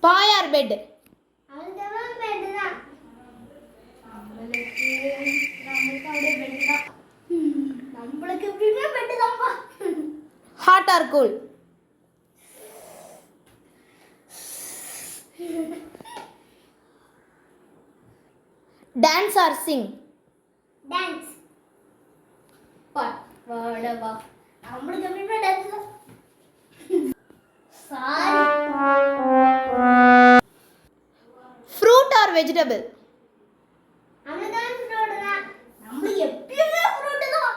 Bye or bed? அவனுக்கு bed தான். நம்மளுக்கு அப்படியே பெட் தான். நம்மளுக்கு எப்பயுமே பெட் தான்ப்பா. Hot or cool? Dance or sing? Dance. வாடவா. நம்மளுக்கு எப்பயுமே டான்ஸ் தான். சாரி. Fruit or vegetable? அவனுக்கு ஃப்ரூட் தான். நம்மளுக்கு எப்பயுமே ஃப்ரூட் தான்.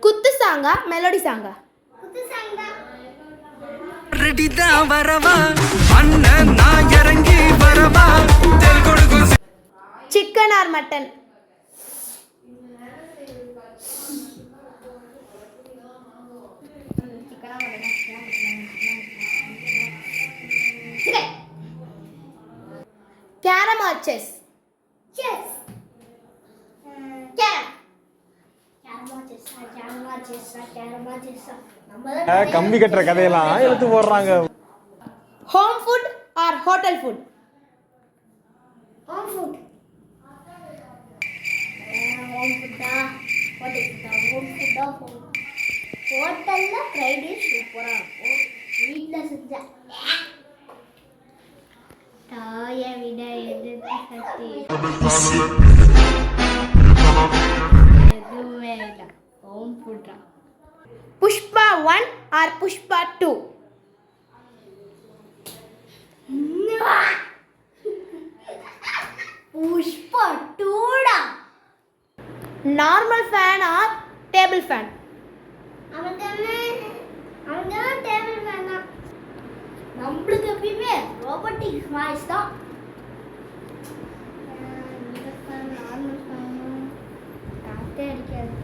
குத்து சாங்கா மெலோடி சாங்கா? குத்து சாங் தான். ரெடி தான் வரவா அண்ணன் நான் இறங்கி வரவா தெல் கொடுக்கும். Chicken or mutton? Carrom or chess? Chess. கம்பி கட்டுற கதையெல்லாம் எடுத்து போடுறாங்க. Home food or hotel food? Home food. Home ஃபுட்டா ஹோட்டல் ஃபுட்டா? ஹோம் ஃபுட்டா? ஹோட்டல்ல ஃப்ரைட் ரைஸ் சூப்பரா இருக்கும். வீட்டில் செஞ்சா தாயை விட எது சக்தி எதுவுமே இல்லை. ஹோம் ஃபுட்டா? புஷ்பா 1 ஆர் புஷ்பா 2? புஷ்பா 2டா. Normal fan or table fan? அவன் டேபிள் ஃபேன் தான். நம்மளுக்கு எப்பயுமே ரோபோட்டிக் வாய்ஸ் தான். நார்மல் ஃபேன் காற்றே அடிக்காது,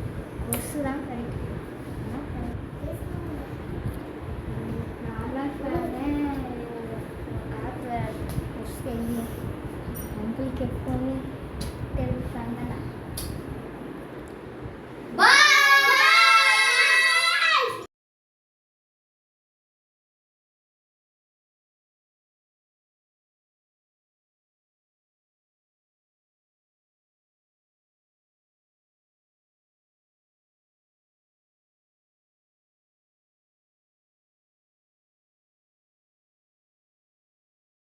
கொசு தான் கிடைக்கும்.